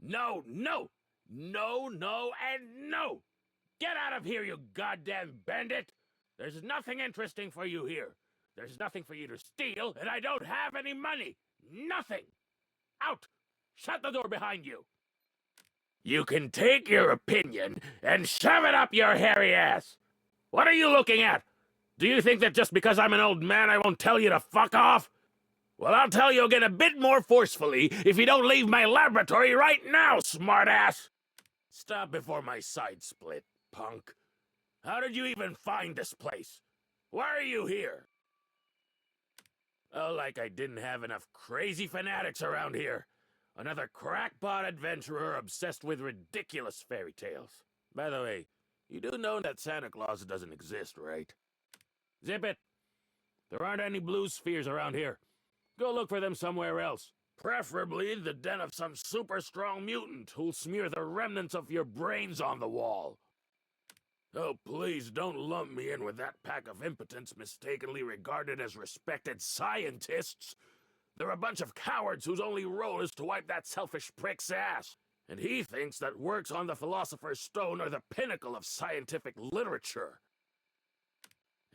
No, no! No, no, and no! Get out of here, you goddamn bandit! There's nothing interesting for you here. There's nothing for you to steal, and I don't have any money! Nothing! Out! Shut the door behind you! You can take your opinion and shove it up your hairy ass! What are you looking at? Do you think that just because I'm an old man I won't tell you to fuck off? Well, I'll tell you again a bit more forcefully if you don't leave my laboratory right now, smartass! Stop before my side split, punk. How did you even find this place? Why are you here? Oh, like I didn't have enough crazy fanatics around here. Another crackpot adventurer obsessed with ridiculous fairy tales. By the way, you do know that Santa Claus doesn't exist, right? Zip it! There aren't any blue spheres around here. Go look for them somewhere else. Preferably the den of some super strong mutant who'll smear the remnants of your brains on the wall. Oh, please don't lump me in with that pack of impotents mistakenly regarded as respected scientists. They're a bunch of cowards whose only role is to wipe that selfish prick's ass. And he thinks that works on the Philosopher's Stone are the pinnacle of scientific literature.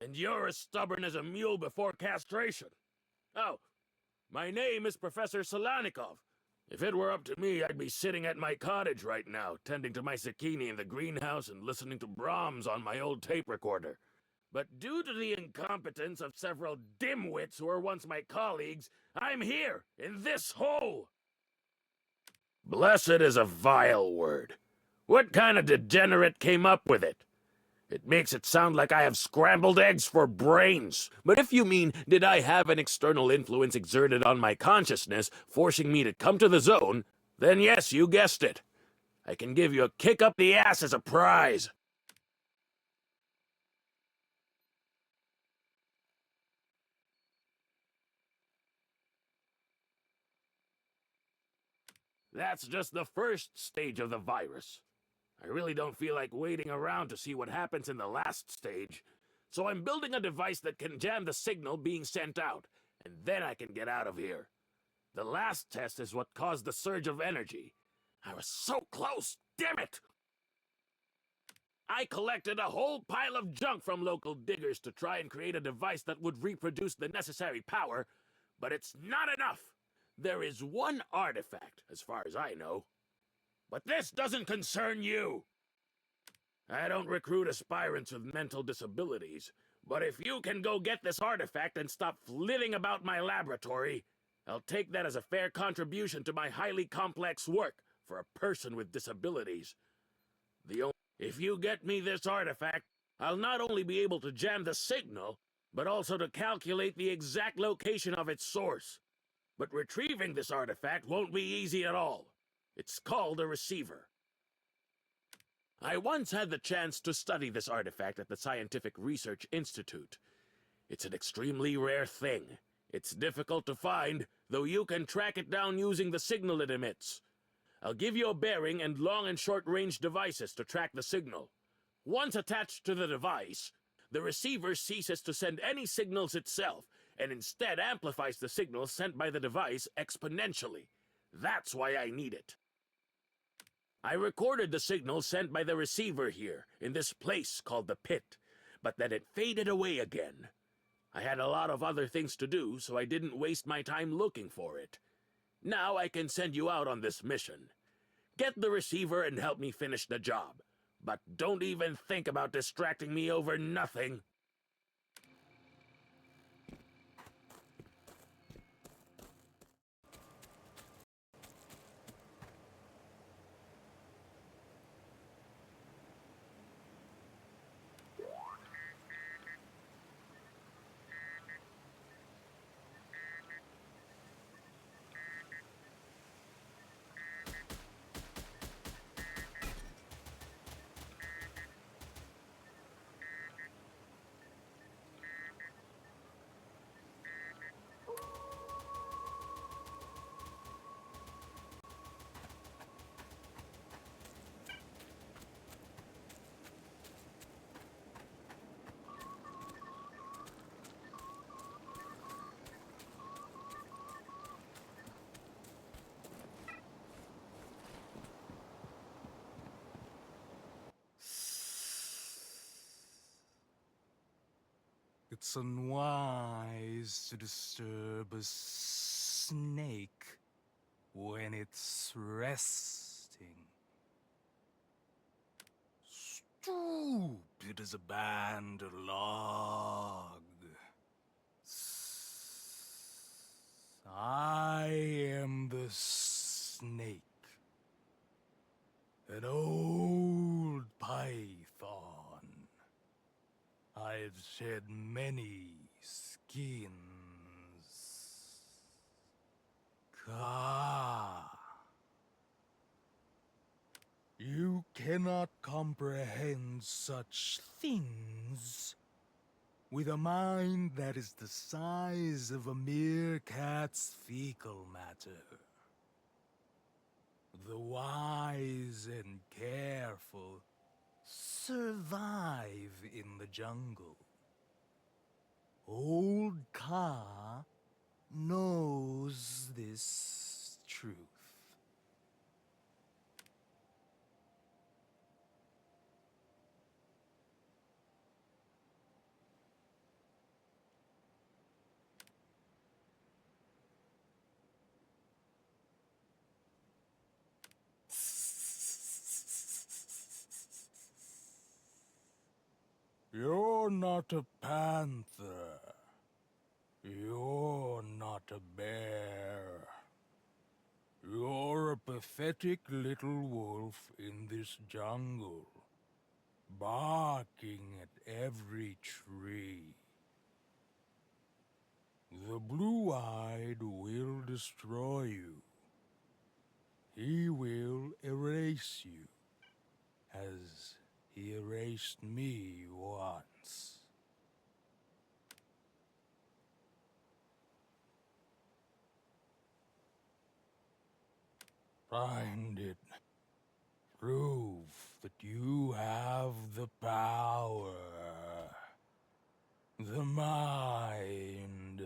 And you're as stubborn as a mule before castration. Oh, my name is Professor Solyannikov. If it were up to me, I'd be sitting at my cottage right now, tending to my zucchini in the greenhouse and listening to Brahms on my old tape recorder. But due to the incompetence of several dimwits who were once my colleagues, I'm here, in this hole! Blessed is a vile word. What kind of degenerate came up with it? It makes it sound like I have scrambled eggs for brains. But if you mean, did I have an external influence exerted on my consciousness, forcing me to come to the zone, then yes, you guessed it. I can give you a kick up the ass as a prize. That's just the first stage of the virus. I really don't feel like waiting around to see what happens in the last stage, so I'm building a device that can jam the signal being sent out, and then I can get out of here. The last test is what caused the surge of energy. I was so close, damn it! I collected a whole pile of junk from local diggers to try and create a device that would reproduce the necessary power, but it's not enough. There is one artifact, as far as I know. But this doesn't concern you. I don't recruit aspirants with mental disabilities, but if you can go get this artifact and stop flitting about my laboratory, I'll take that as a fair contribution to my highly complex work for a person with disabilities. If you get me this artifact, I'll not only be able to jam the signal, but also to calculate the exact location of its source. But retrieving this artifact won't be easy at all. It's called a receiver. I once had the chance to study this artifact at the Scientific Research Institute. It's an extremely rare thing. It's difficult to find, though you can track it down using the signal it emits. I'll give you a bearing and long and short-range devices to track the signal. Once attached to the device, the receiver ceases to send any signals itself, and instead amplifies the signals sent by the device exponentially. That's why I need it. I recorded the signal sent by the receiver here, in this place called the pit, but then it faded away again. I had a lot of other things to do, so I didn't waste my time looking for it. Now I can send you out on this mission. Get the receiver and help me finish the job. But don't even think about distracting me over nothing. it's unwise to disturb a snake when it's resting. Stupid as a band log. I am the snake. An old python. I've shed many skins. You cannot comprehend such things with a mind that is the size of a mere cat's fecal matter. The wise and careful survive in the jungle. Old Ka knows this truth. You're not a panther. You're not a bear. You're a pathetic little wolf in this jungle, barking at every tree. The blue-eyed will destroy you. He will erase you, as he erased me once. Find it. Prove that you have the power. The mind.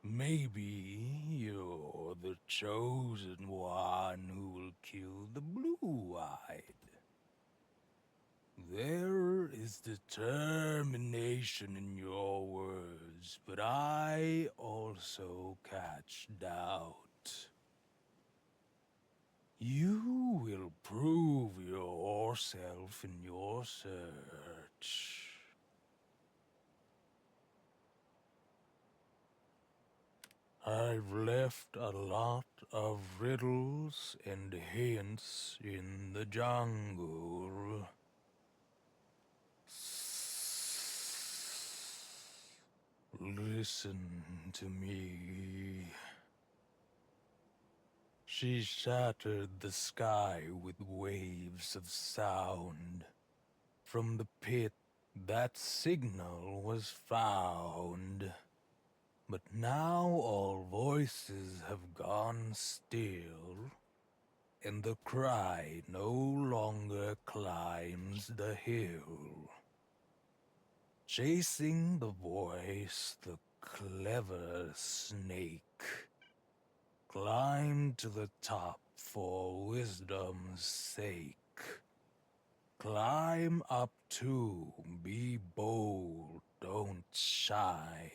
Maybe you're the chosen one who will kill the blue-eyed. There is determination in your words, but I also catch doubt. You will prove yourself in your search. I've left a lot of riddles and hints in the jungle. Listen to me. She shattered the sky with waves of sound. From the pit, that signal was found. But now all voices have gone still, and the cry no longer climbs the hill. Chasing the voice, the clever snake climbed to the top for wisdom's sake. Climb up too, be bold, don't shy.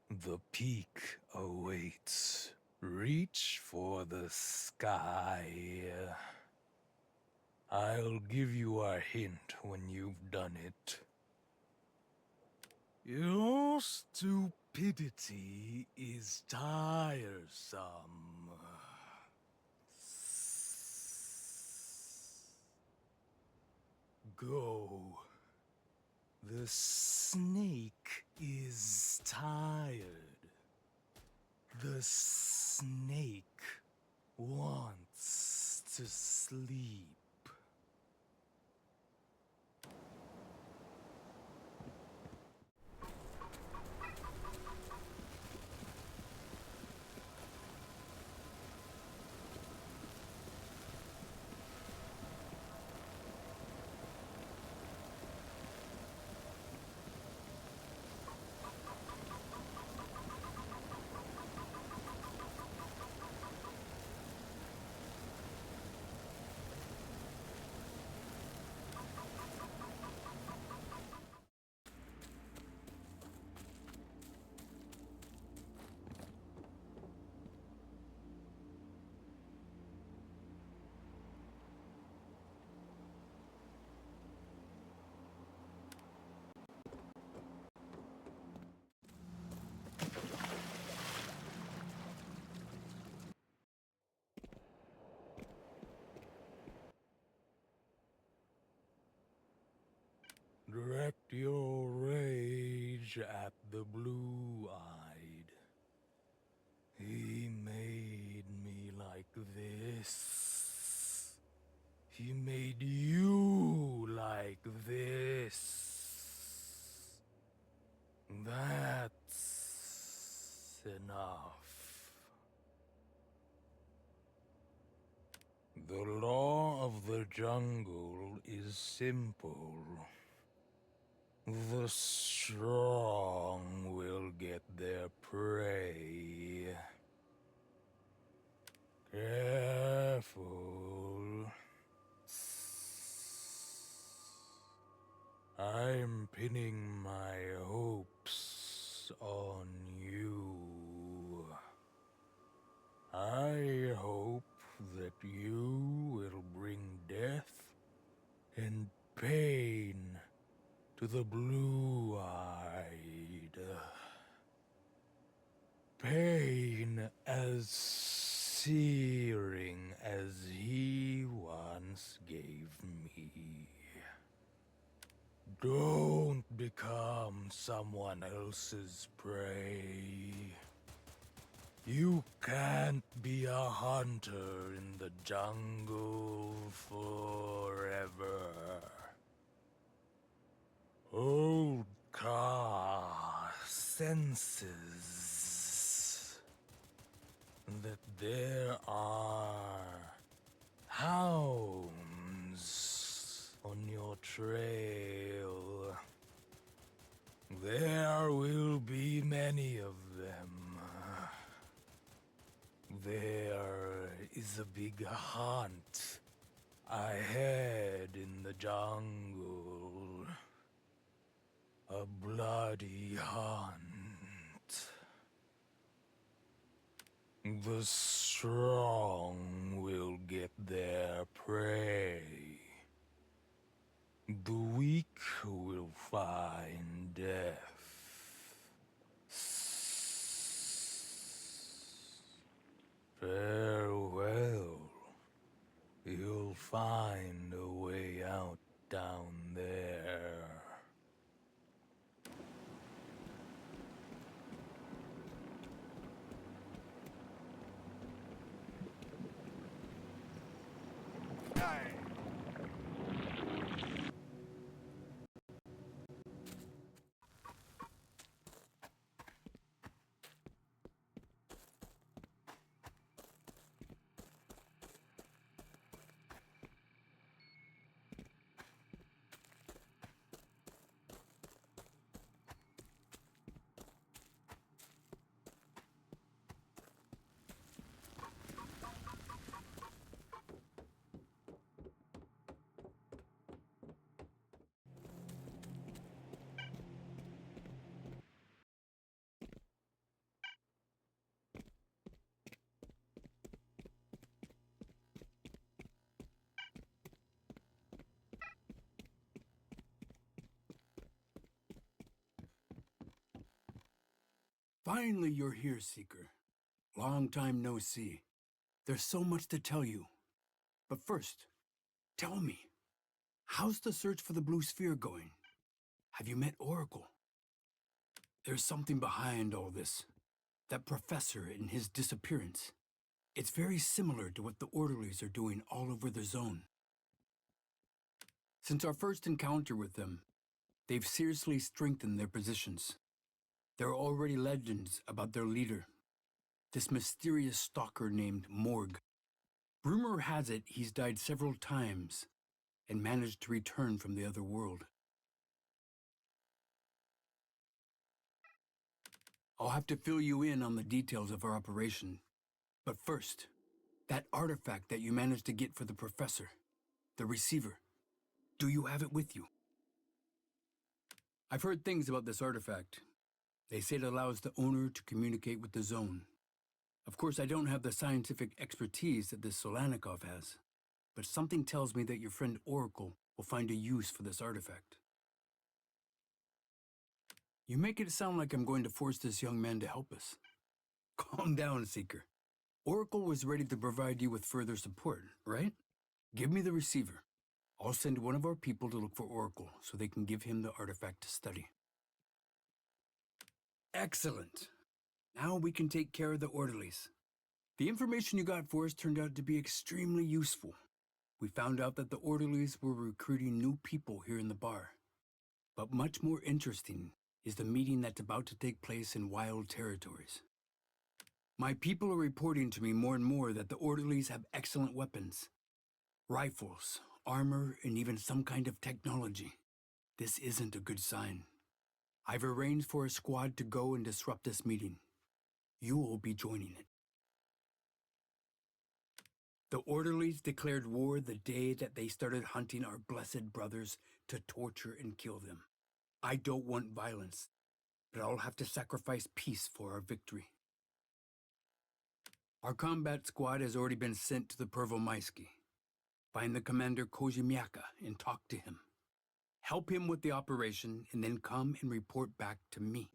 The peak awaits. Reach for the sky. I'll give you a hint when you've done it. Your stupidity is tiresome. Go. The snake is tired. The snake wants to sleep. direct your rage at the blue-eyed. He made me like this. He made you like this. That's enough. The law of the jungle is simple. The strong will get their prey. Careful. I'm pinning my hopes on you. I hope that you will bring death and pain to the blue-eyed. Pain as searing as he once gave me. Don't become someone else's prey. You can't be a hunter in the jungle forever. Old Ka senses that there are hounds on your trail. There will be many of them. There is a big hunt ahead in the jungle. A bloody hunt. The strong will get their prey. The weak will find death. Farewell. You'll find a way out down there. Finally, you're here, Seeker. Long time no see. There's so much to tell you. But first, tell me, how's the search for the blue sphere going? Have you met Oracle? There's something behind all this. That professor and his disappearance. It's very similar to what the orderlies are doing all over the zone. Since our first encounter with them, they've seriously strengthened their positions. There are already legends about their leader, this mysterious stalker named Morg. Rumor has it he's died several times and managed to return from the other world. I'll have to fill you in on the details of our operation. But first, that artifact that you managed to get for the professor, the Reciever, do you have it with you? I've heard things about this artifact. They say it allows the owner to communicate with the zone. Of course, I don't have the scientific expertise that this Solyannikov has, but something tells me that your friend Oracle will find a use for this artifact. You make it sound like I'm going to force this young man to help us. Calm down, Seeker. Oracle was ready to provide you with further support, right? Give me the Receiver. I'll send one of our people to look for Oracle so they can give him the artifact to study. Excellent. Now we can take care of the orderlies. The information you got for us turned out to be extremely useful. We found out that the orderlies were recruiting new people here in the bar. But much more interesting is the meeting that's about to take place in wild territories. My people are reporting to me more and more that the orderlies have excellent weapons. Rifles, armor, and even some kind of technology. This isn't a good sign. I've arranged for a squad to go and disrupt this meeting. You will be joining it. The orderlies declared war the day that they started hunting our blessed brothers to torture and kill them. I don't want violence, but I'll have to sacrifice peace for our victory. Our combat squad has already been sent to the Pervomaisky. Find the commander Kozimiaka and talk to him. Help him with the operation and then come and report back to me.